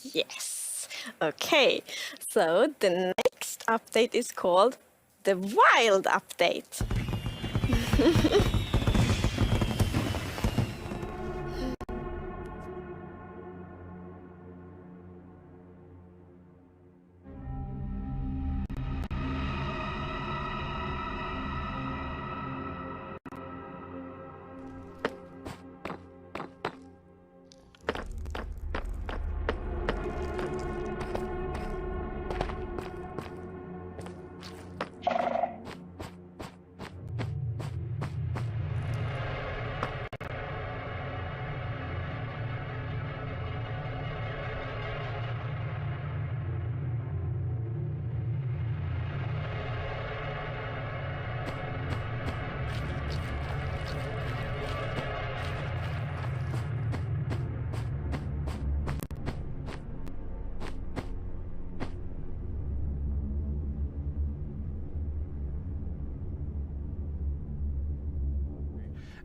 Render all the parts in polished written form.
Yes. Okay. So the next update is called the Wild Update.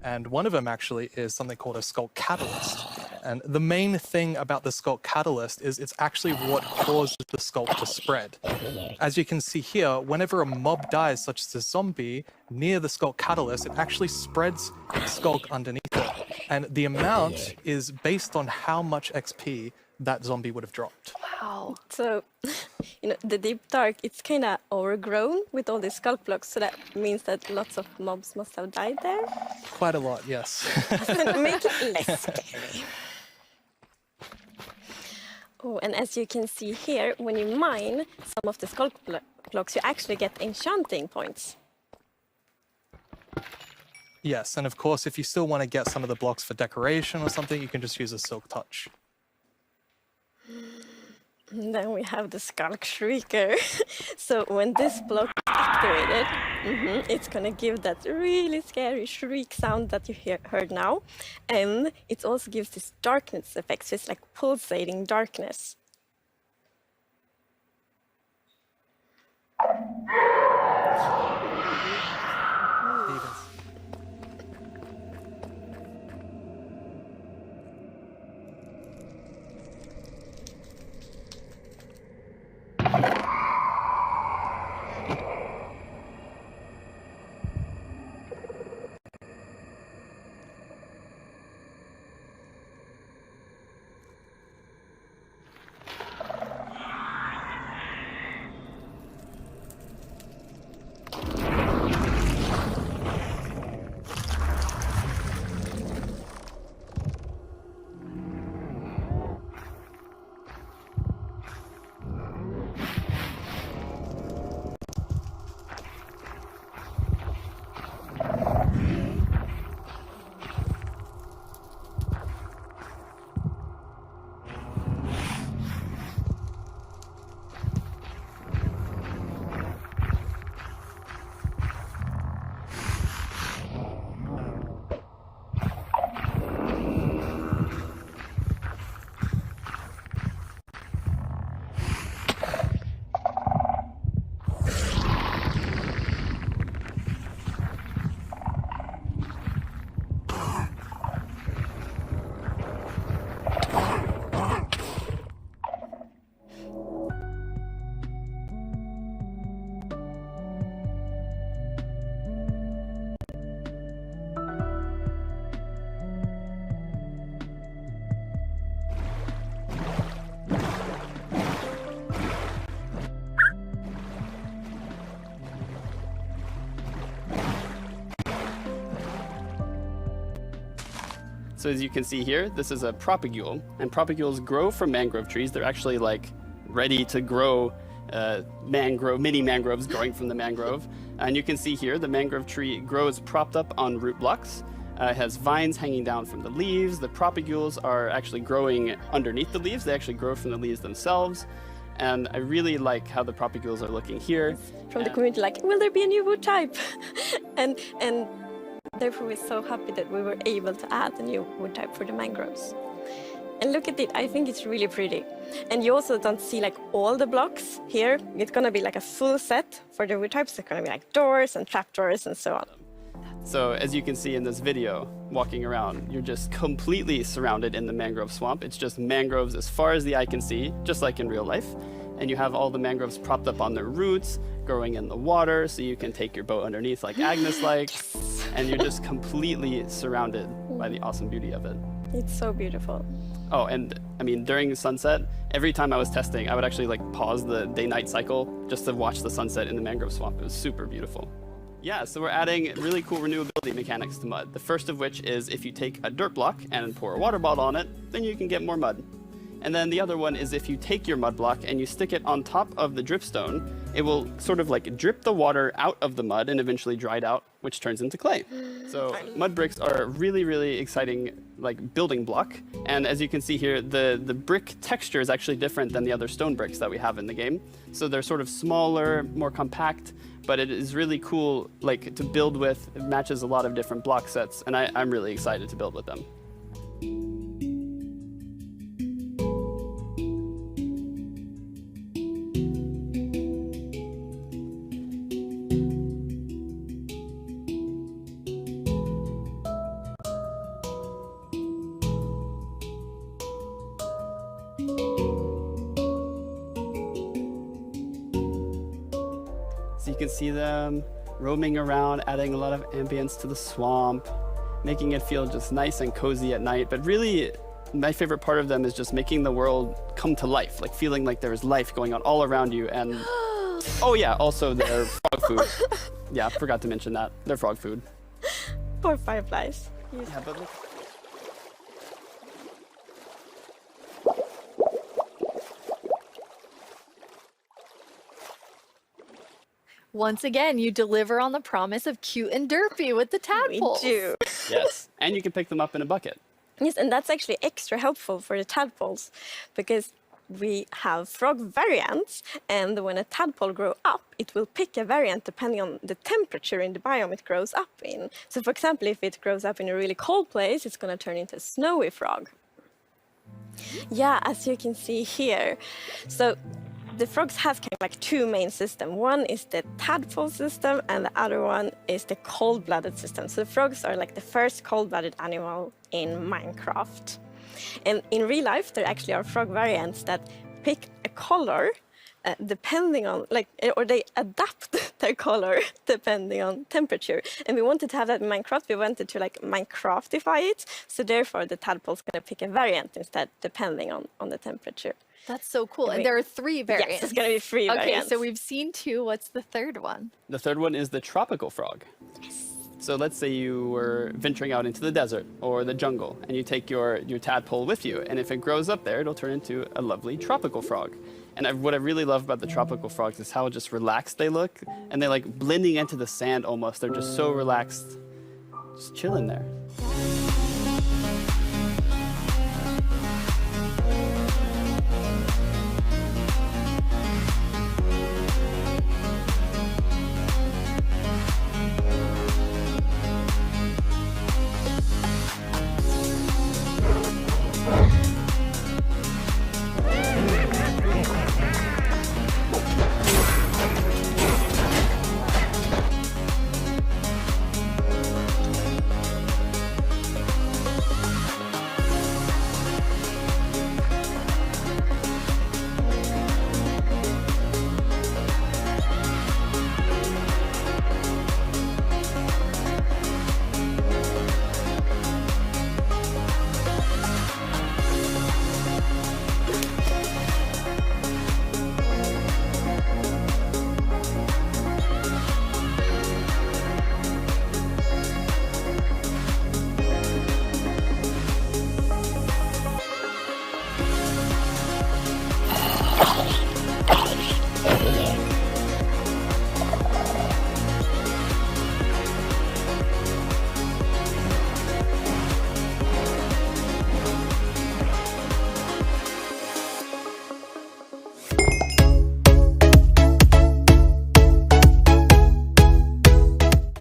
And one of them actually is something called a Sculk Catalyst. And the main thing about the Sculk Catalyst is it's actually what causes the Sculk to spread. As you can see here, whenever a mob dies, such as a zombie, near the Sculk Catalyst, it actually spreads Sculk underneath it. And the amount is based on how much XP that zombie would have dropped. Wow. So, the Deep Dark, it's kind of overgrown with all these Sculk blocks. So that means that lots of mobs must have died there. Quite a lot, yes. Make it less scary. Oh, and as you can see here, when you mine some of the Sculk blocks, you actually get enchanting points. Yes, and of course, if you still want to get some of the blocks for decoration or something, you can just use a Silk Touch. And then we have the Sculk Shrieker. So when this block is activated, it's gonna give that really scary shriek sound that you heard now. And it also gives this darkness effect, so it's like pulsating darkness. So as you can see here, this is a propagule, and propagules grow from mangrove trees. They're actually like ready to grow mini mangroves growing from the mangrove. And you can see here, the mangrove tree grows propped up on root blocks. It has vines hanging down from the leaves. The propagules are actually growing underneath the leaves. They actually grow from the leaves themselves. And I really like how the propagules are looking here. From the community, like, will there be a new wood type? and therefore we're so happy that we were able to add a new wood type for the mangroves. And look at it, I think it's really pretty. And you also don't see like all the blocks here. It's gonna be like a full set for the wood types. It's gonna be like doors and trapdoors and so on. So as you can see in this video, walking around, you're just completely surrounded in the mangrove swamp. It's just mangroves as far as the eye can see, just like in real life. And you have all the mangroves propped up on their roots, growing in the water, so you can take your boat underneath like Agnes likes. And you're just completely surrounded by the awesome beauty of it. It's so beautiful. Oh, and I mean, during sunset, every time I was testing, I would actually like pause the day-night cycle just to watch the sunset in the mangrove swamp. It was super beautiful. Yeah, so we're adding really cool renewability mechanics to mud. The first of which is if you take a dirt block and pour a water bottle on it, then you can get more mud. And then the other one is if you take your mud block and you stick it on top of the dripstone, it will sort of like drip the water out of the mud and eventually dry it out, which turns into clay. So mud bricks are a really, really exciting like building block. And as you can see here, the brick texture is actually different than the other stone bricks that we have in the game. So they're sort of smaller, more compact, but it is really cool like to build with. It matches a lot of different block sets, and I'm really excited to build with them. So you can see them roaming around, adding a lot of ambience to the swamp, making it feel just nice and cozy at night. But really, my favorite part of them is just making the world come to life, like feeling like there is life going on all around you. And oh yeah, also their frog food. Yeah, forgot to mention that. Their frog food. Poor fireflies. Yeah, but look. Once again, you deliver on the promise of cute and derpy with the We tadpoles. do. Yes, and you can pick them up in a bucket. Yes, and that's actually extra helpful for the tadpoles because we have frog variants, and when a tadpole grows up, it will pick a variant depending on the temperature in the biome it grows up in. So, for example, if it grows up in a really cold place, it's going to turn into a snowy frog. Yeah, as you can see here. So, the frogs have kind of like two main systems. One is the tadpole system, and the other one is the cold-blooded system. So the frogs are like the first cold-blooded animal in Minecraft. And in real life, there actually are frog variants that pick a color depending on, like, or they adapt their color depending on temperature. And we wanted to have that in Minecraft. We wanted to like Minecraftify it. So therefore, the tadpole's going to pick a variant instead, depending on the temperature. That's so cool. And there are 3 variants. Yes, it's going to be 3 variants. Okay, so we've seen 2. What's the third one? The third one is the tropical frog. So let's say you were venturing out into the desert or the jungle, and you take your tadpole with you, and if it grows up there, it'll turn into a lovely tropical frog. And what I really love about the tropical frogs is how just relaxed they look, and they're like blending into the sand almost. They're just so relaxed, just chilling there.